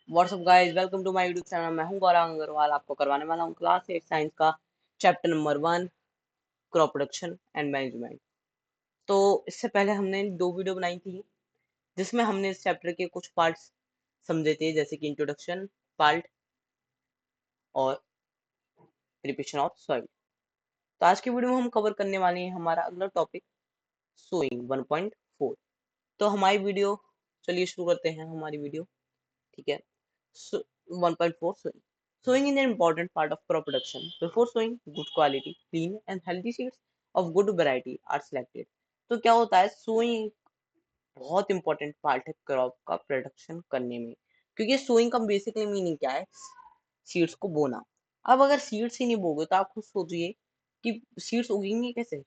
WhatsApp guys, welcome to my YouTube channel. मैं हूं गौरव अग्रवाल, आपको करवाने वाला हूं क्लास 8 साइंस का chapter number 1, crop production and management. तो इससे पहले हमने दो वीडियो बनाई थी जिसमें हमने इस चैप्टर के कुछ पार्ट्स समझे थे, जैसे कि इंट्रोडक्शन पार्ट और प्रिपरेशन ऑफ सॉइल। तो आज की वीडियो में हम कवर करने वाले हैं हमारा अगला टॉपिक, सोइंग 1.4। तो हमारी वीडियो, चलिए शुरू करते हैं हमारी वीडियो। ठीक है। So, 1.4 sowing. Sowing is an important part of crop production. Before sowing, good quality, clean and healthy seeds of good variety are selected. तो क्या होता है, सोइंग बहुत इंपॉर्टेंट पार्ट है क्रॉप का प्रोडक्शन करने में, क्योंकि सोइंग का बेसिकली मीनिंग क्या है, सीड्स को बोना। अब अगर सीड्स ही नहीं बोगे तो आप खुद सोचिए कि सीड्स उगेंगे कैसे।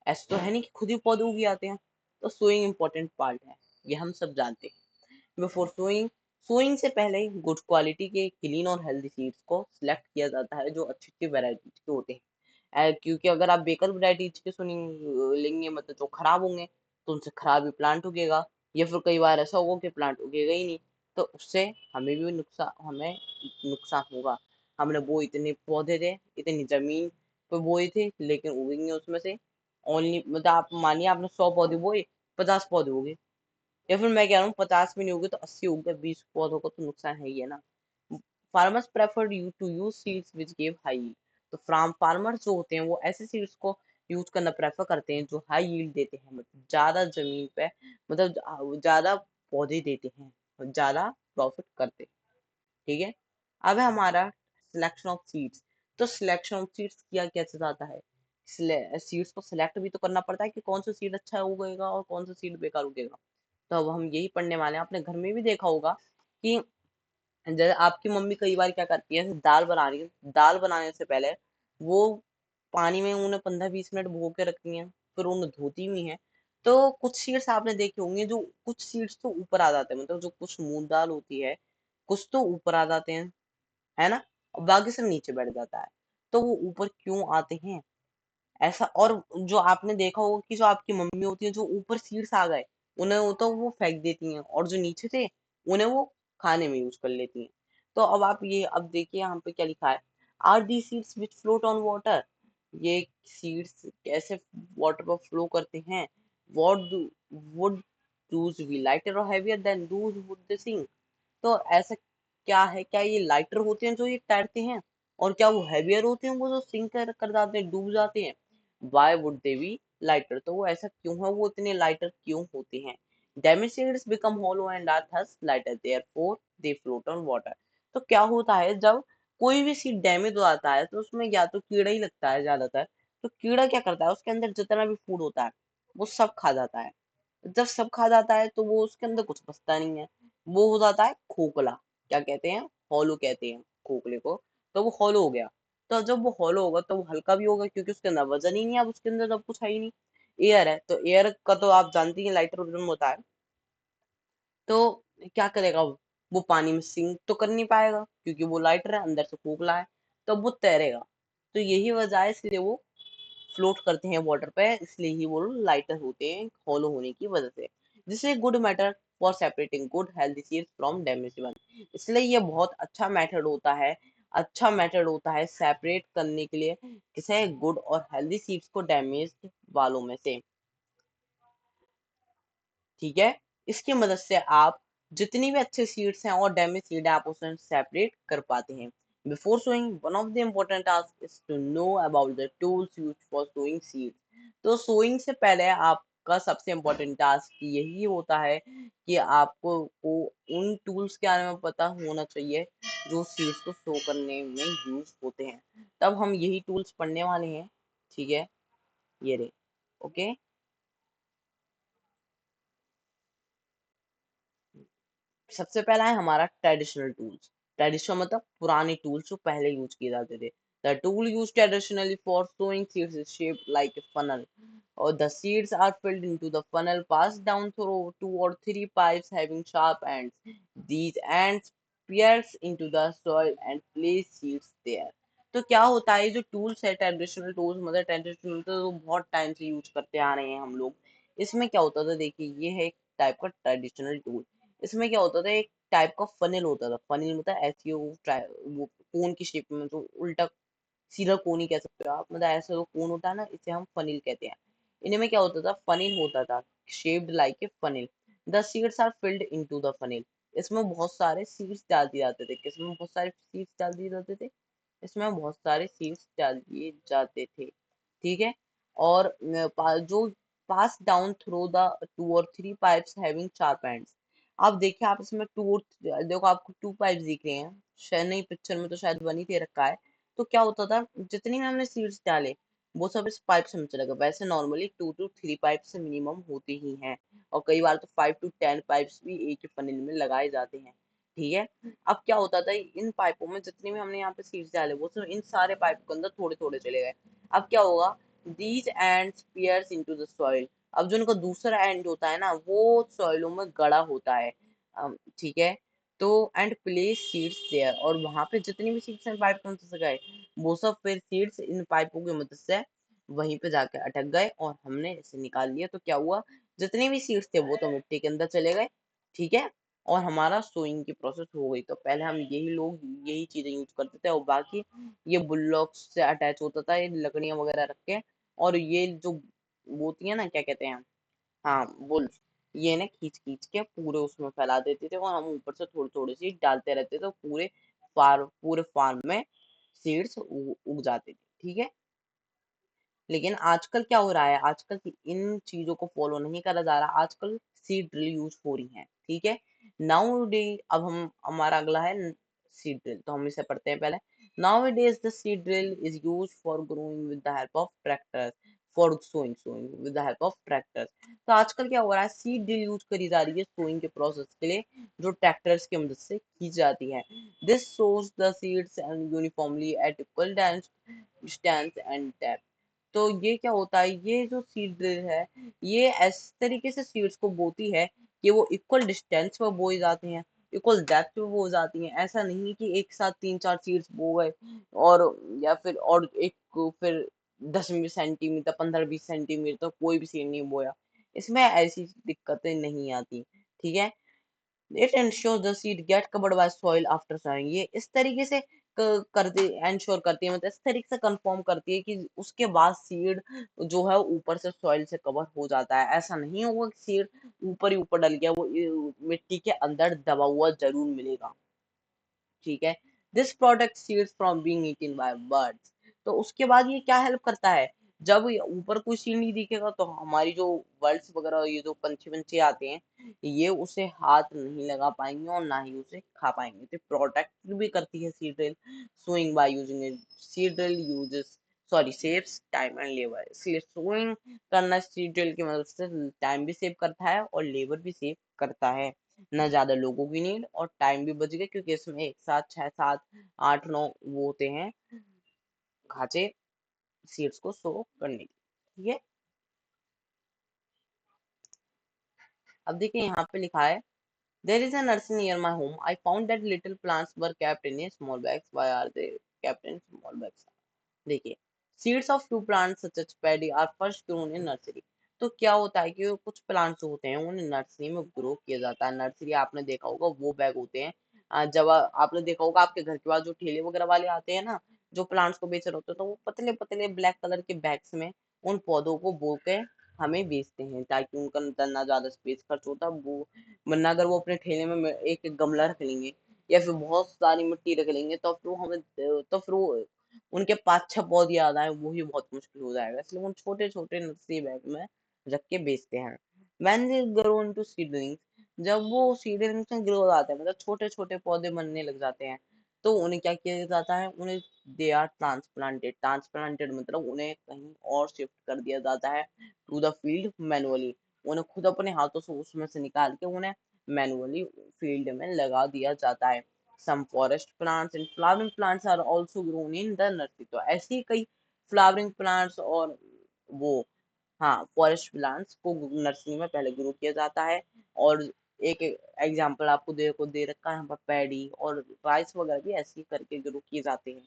ऐसा तो है नहीं कि खुद ही पौधे उग जाते हैं। तो सोइंग इंपॉर्टेंट पार्ट है, ये हम सब जानते हैं। बिफोर सोइंग, सोइंग से पहले गुड क्वालिटी के क्लीन और हेल्दी सीड्स को सिलेक्ट किया जाता है, जो अच्छी अच्छी वैरायटी के होते हैं। क्योंकि अगर आप बेकार वैरायटीज के सोइंग लेंगे, मतलब जो खराब होंगे, तो उनसे खराब ही प्लांट उगेगा, या फिर कई बार ऐसा होगा कि प्लांट उगेगा ही नहीं। तो उससे हमें नुकसान होगा। हमने वो इतने पौधे थे, इतनी जमीन पे बोए थे, लेकिन उगेंगे उसमें से ओनली, मतलब आप मानिए आपने 100 पौधे बोए, 50 पौधे उगे, या फिर मैं कह रहा हूँ 50 भी नहीं होगे तो 80 हो गए, 20 पौधों को तो नुकसान है ही है ना। Farmers preferred you to use seeds which give high. तो फार्मर्स जो होते हैं वो ऐसे सीड्स को यूज करना प्रेफर करते हैं जो हाई यील्ड देते हैं, मतलब ज्यादा जमीन पे, मतलब ज्यादा पौधे देते हैं और ज्यादा प्रॉफिट करते हैं। ठीक है। अब है हमारा सिलेक्शन ऑफ सीड्स। तो सिलेक्शन ऑफ सीड्स किया कैसे जाता है, सीड्स को सिलेक्ट भी तो करना पड़ता है कि कौन सा सीड अच्छा उगेगा और कौन सा सीड बेकार उगेगा। तो अब हम यही पढ़ने वाले हैं। आपने घर में भी देखा होगा कि जैसे आपकी मम्मी कई बार क्या करती है, जैसे दाल बना रही है, दाल बनाने से पहले वो पानी में उन्हें 15-20 मिनट भिगो के रखती हैं, फिर उन्हें धोती भी हैं। तो कुछ सीड्स आपने देखे होंगे, जो कुछ सीड्स तो ऊपर आ जाते हैं, मतलब जो कुछ मूंग दाल होती है, कुछ तो ऊपर आ जाते हैं, है ना, और बाकी सब नीचे बैठ जाता है। तो वो ऊपर क्यों आते हैं ऐसा? और जो आपने देखा होगा कि जो आपकी मम्मी होती है, जो ऊपर सीड्स आ गए, उन्हें वो तो वो फेंक देती हैं, और जो नीचे थे उन्हें वो खाने में यूज कर लेती हैं। तो अब आप ये अब देखिए यहाँ पे क्या लिखा है, are the seeds which float on water. ये सीड्स कैसे वाटर पर फ्लो करते हैं? What would those be lighter or heavier than those would they sink. तो ऐसा क्या है, क्या ये लाइटर होते हैं जो ये तैरते हैं, और क्या वो हैवियर होते हैं वो जो सिंक कर जाते हैं, डूब जाते हैं? Why would they B lighter, तो वो ऐसा क्यों है, वो इतने लाइटर क्यों होते हैं? Damage seeds become hollow and are thus lighter, therefore they float on water। तो क्या होता है, जब कोई भी सीड डैमेज हो जाता है तो उसमें या तो कीड़ा ही लगता है ज्यादातर। तो कीड़ा क्या करता है, उसके अंदर जितना भी फूड होता है वो सब खा जाता है। जब सब खा जाता है तो वो उसके अंदर कुछ बचता नहीं है, वो हो जाता है खोखला। क्या कहते हैं, हॉलो कहते हैं खोखले को। तो वो हॉलो हो गया। तो जब वो हॉलो होगा तो वो हल्का भी होगा, क्योंकि उसके अंदर वजन ही नहीं है, अब उसके अंदर अब कुछ है ही नहीं। एयर है, तो एयर का तो आप जानती हैं लाइटर वजन होता है। तो क्या करेगा वो पानी में सिंक तो कर नहीं पाएगा, क्योंकि वो लाइटर है, अंदर से खोखला है। तो अब वो तैरेगा। तो यही वजह है, इसलिए वो फ्लोट करते हैं वाटर पे, इसलिए ही वो लाइटर होते हैं हॉलो होने की वजह से। जिससे good matter for separating good healthy seeds from damage one. इसलिए ये बहुत अच्छा मेथड होता है, अच्छा मेथड होता है सेपरेट करने के लिए किसे, गुड और हेल्दी सीड्स को डैमेज वालों में से। ठीक है। इसकी मदद से आप जितनी भी अच्छे सीड्स हैं और डैमेज सीड है, आप उसे सेपरेट कर पाते हैं। Before sowing, one of the important task is to know about the tools used for sowing seeds. तो सोइंग से पहले आपका सबसे इम्पोर्टेंट टास्क यही होता है कि आपको उन टूल्स के बारे में पता होना चाहिए जो सीड्स को सो करने में यूज होते हैं। तब हम यही टूल्स पढ़ने वाले हैं। ठीक है, ये रहे। ओके। सबसे पहला है हमारा ट्रेडिशनल टूल्स। ट्रेडिशनल मतलब पुराने टूल्स जो पहले यूज किए जाते थे। The tool used traditionally for sowing seeds is shaped like a funnel, or the seeds are filled into the funnel, passed down through 2 or 3 pipes having sharp ends. These ends pierce into the soil and place seeds there। तो क्या होता है, जो tools है traditional tools, मतलब traditional तो बहुत time से यूज करते आ रहे हैं हम लोग। इसमें क्या होता था, देखिए ये है एक टाइप का ट्रेडिशनल टूल। इसमें क्या होता था, एक टाइप का फनल होता था। फनल मतलब ऐसी वो कोन की शेप में, तो उल्टा सीधा कोन ही कह सकते हो आप, मतलब ऐसा जो कोन होता है ना, इसे हम फनिल कहते हैं। इनमें क्या होता था, फनिल होता था, shaped like a funnel. The seeds are filled into the funnel. इसमें बहुत सारे सीड्स डाल दिए जाते थे। किसमें बहुत सारे सीड्स डाल दिए जाते थे? इसमें बहुत सारे सीड्स डाल दिए जाते थे। ठीक है। और जो पास डाउन थ्रू द 2 और 3 पाइप्स हैविंग शार्प एंड्स। आप देखिए, आप इसमें देखो आपको 2 पाइप्स दिख रहे हैं शायद, नहीं पिक्चर में तो शायद बनी दे रखा है। तो क्या होता था, जितनी भी हमने सीड्स डाले वो सब इस पाइप से में चला गया। वैसे नॉर्मली 2 to 3 पाइप से मिनिमम होते ही हैं, और कई बार तो 5 to 10 पाइप्स भी एक ही फनिल में लगाए जाते हैं। ठीक है। अब क्या होता था, इन पाइपों में जितने भी हमने यहाँ पे सीड्स डाले वो सब इन सारे पाइप के अंदर थोड़े थोड़े चले गए। अब क्या होगा, these ends pierce into the soil. अब जो उनका दूसरा एंड होता है ना, वो सॉइलों में गड़ा होता है। ठीक है। तो एंड प्लेस सीड्स देयर, और वहां पे जितनी भी सीड्स पाइप के अंदर से गए वो सब फिर सीड्स इन पाइपों की मदद से वहीं पे जाके अटक गए, और हमने इसे निकाल लिया। तो क्या हुआ, जितने भी सीड्स थे वो तो मिट्टी के अंदर चले गए। ठीक है। और हमारा सोइंग की प्रोसेस हो गई। तो पहले हम यही लोग यही चीजें यूज करते थे, और बाकी ये बुल्लॉक्स से अटैच होता था, ये लकड़ियां वगैरह रख के। और ये जो वो होती है ना, क्या कहते हैं, हाँ बुल्स, ये ना खींच खींच के पूरे उसमें फैला देते थे, और हम ऊपर से थोड़ी थोड़ी सी डालते रहते थे, तो पूरे फार्म में सीड्स उग जाते थे। ठीक है। लेकिन आजकल क्या हो रहा है, आजकल इन चीजों को फॉलो नहीं करा जा रहा। आजकल सीड ड्रिल यूज हो रही है। ठीक है। नाउ डे, अब हम हमारा अगला है सीड ड्रिल, तो हम इसे पढ़ते हैं पहले। Now days the seed drill is use for growing with the help of tractors, for sowing with the help of tractors. तो आजकल क्या हो रहा है, सीड ड्रिल यूज करी जा रही है सोइंग के प्रोसेस के लिए, जो ट्रैक्टर्स की मदद से की जाती है। This source the seeds and uniformly eight equal distance and depth. तो ये क्या होता है, ये जो सीड ड्रिल है, ये इस तरीके से सीड्स को बोती है कि वो इक्वल डिस्टेंस पर बोए जाते हैं, इक्वल डेप्थ पे बो जाती हैं। ऐसा नहीं कि एक साथ 3-4 सीड्स बो गए, और या फिर और एक को फिर 10 सेंटीमीटर 15-20 सेंटीमीटर तो कोई भी सीड नहीं बोया। इसमें ऐसी दिक्कतें नहीं आती। ठीक है। It ensures the seed get covered by soil after sowing। ये इस तरीके से करती इंश्योर करती है, मतलब इस तरीके से कंफर्म करती है कि उसके बाद सीड जो है ऊपर से सॉइल से कवर हो जाता है। ऐसा नहीं होगा कि सीड ऊपर ही ऊपर डल गया, वो मिट्टी के अंदर दबा हुआ जरूर मिलेगा। ठीक है। This protect seeds from being eaten by birds. तो उसके बाद ये क्या हेल्प करता है, जब ये ऊपर कोई सीड नहीं दिखेगा तो हमारी जो बर्ड्स वगैरह, ये जो पंछी पंछी आते हैं, ये उसे हाथ नहीं लगा पाएंगे और ना ही उसे खा पाएंगे। तो प्रोटेक्ट भी करती है seed drill. Sowing by using it, seed drill uses sorry saves time and labour. इसलिए सोइंग करना सीड ड्रिल की मदद से टाइम भी सेव करता है और लेबर भी सेव करता है। ना ज्यादा लोगों की नीड, और टाइम भी बच गया, क्योंकि इसमें एक साथ 6 7 8 9 वो होते हैं खांचे सीड्स को सो करने की। ठीक है। अब देखिए यहाँ पे लिखा है, there is a nursery near my home, I found that little plants were kept in a small bags, why are they kept in small bags? देखिए, seeds of few plants such as paddy are first grown in nursery. तो क्या होता है कि कुछ plants होते हैं उन्हें नर्सरी में ग्रो किया जाता है। नर्सरी आपने देखा होगा वो बैग होते हैं, जब आपने देखा होगा आपके घर के पास जो ठेले वगैरह वाले आते हैं ना, जो प्लांट्स को बेच रहे होते हैं, तो वो पतले पतले ब्लैक कलर के बैग्स में उन पौधों को बो के हमें बेचते हैं, ताकि उनका ना ज्यादा स्पेस खर्च होता वो। वरना अगर वो अपने ठेले में एक एक गमला रख लेंगे या फिर बहुत सारी मिट्टी रख लेंगे, तो फिर वो हमें तो फिर वो उनके 5-6 पौधे याद आए वो ही बहुत मुश्किल हो जाएगा। इसलिए उन छोटे छोटे नर्सरी बैग में रख के बेचते हैं। When they grow into seedlings, जब वो सीडलिंग्स में ग्रो हो जाते हैं, मतलब छोटे छोटे पौधे बनने लग जाते हैं, तो उन्हें क्या किया जाता है, उन्हें दे आर ट्रांसप्लांटेड। ट्रांसप्लांटेड मतलब उन्हें कहीं और शिफ्ट कर दिया जाता है टू द फील्ड मैनुअली। उन्हें खुद अपने हाथों से उसमें से निकाल के उन्हें मैनुअली फील्ड में लगा दिया जाता है। Some forest plants and flowering plants are also grown in the nursery। तो ऐसे ही कई फ्लावरिंग प्लांट्स और वो, हाँ फॉरेस्ट प्लांट्स को नर्सरी में पहले ग्रो किया जाता है। और एक एग्जांपल आपको दे रखा है यहाँ पर, पैडी और राइस वगैरह भी ऐसे ही करके ग्रो किए जाते हैं।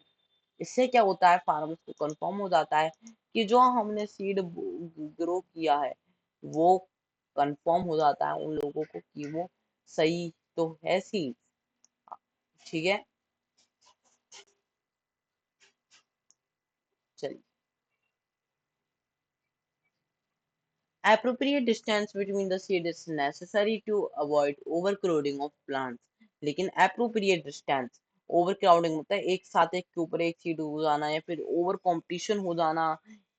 इससे क्या होता है, फार्मर्स को कंफर्म हो जाता है कि जो हमने सीड ग्रो किया है वो कंफर्म हो जाता है उन लोगों को कि वो सही तो है सीड्स। ठीक है, चलिए। Appropriate distance between the seed is necessary to avoid overcrowding of plants. लेकिन appropriate distance, overcrowding मतलब एक साथ एक के ऊपर एक सीड हो जाना या फिर ओवर कंपटीशन हो जाना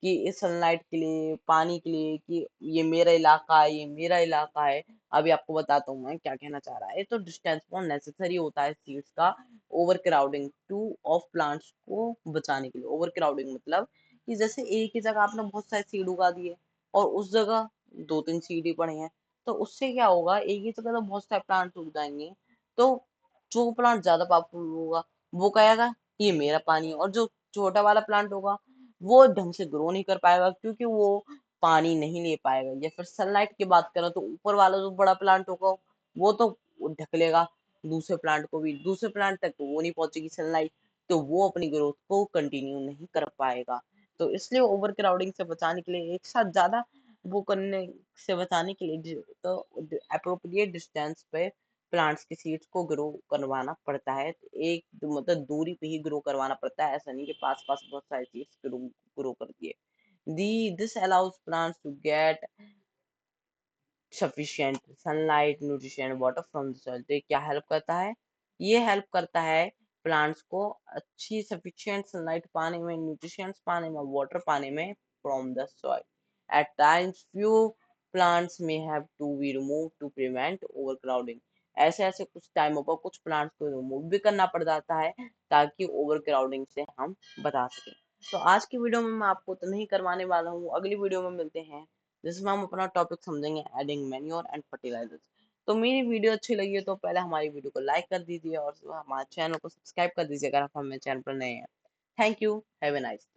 कि इस सनलाइट के लिए, पानी के लिए, कि ये मेरा इलाका है, ये मेरा इलाका है। अभी आपको बताता हूँ मैं क्या कहना चाह रहा है। तो डिस्टेंस बहुत नेसेसरी होता है सीड्स का over crowding two of plants को बचाने के लिए। ओवर क्राउडिंग मतलब कि जैसे एक ही जगह आपने बहुत सारे सीड उगा दिए और उस जगह दो तीन सीढ़ी पड़े हैं, तो उससे क्या होगा, एक ही जगह तो बहुत सारे प्लांट उग जाएंगे। तो जो प्लांट ज्यादा पावरफुल होगा वो कहेगा ये मेरा पानी है, और जो छोटा वाला प्लांट होगा वो ढंग से ग्रो नहीं कर पाएगा क्योंकि वो पानी नहीं ले पाएगा। या फिर सनलाइट की बात करें तो ऊपर वाला जो बड़ा प्लांट होगा वो तो ढक लेगा दूसरे प्लांट को भी, दूसरे प्लांट तक तो वो नहीं पहुंचेगी सनलाइट, तो वो अपनी ग्रोथ को कंटिन्यू नहीं कर पाएगा। तो इसलिए ओवर क्राउडिंग से बचाने के लिए, एक साथ ज्यादा वो करने से बचाने के लिए तो अप्रोप्रिएट डिस्टेंस पे प्लांट्स की सीड्स को ग्रो करवाना पड़ता है। तो एक मतलब दूरी पे ही ग्रो करवाना पड़ता है, ऐसा नहीं कि पास पास बहुत सारी सीड्स ग्रो ग्रो करती है। The this allows plants to get sufficient sunlight, nutrition, water from the soil. तो ये क्या हेल्प करता है, ये हेल्प करता है प्लांट्स को अच्छी सफिशिएंट सनलाइट पाने में, न्यूट्रिशंस पाने में, वाटर पाने में from the soil. At times few plants में have to be remove to prevent overcrowding. ऐसे ऐसे कुछ टाइमों पर कुछ प्लांट्स को रिमूव भी करना पड़ जाता है ताकि ओवरक्राउडिंग से हम बचा सकें। तो आज की वीडियो में मैं आपको तो नहीं करवाने वाला हूँ, अगली वीडियो में मिलते हैं जिसमें हम अपना टॉपिक समझेंगे एडिंग मैन्योर एंड फर्टिलाइजर्स। तो मेरी वीडियो अच्छी लगी है तो पहले हमारी वीडियो को लाइक कर दीजिए और हमारे चैनल को सब्सक्राइब कर दीजिए अगर आप हमारे चैनल पर नए हैं। Thank you, have a nice.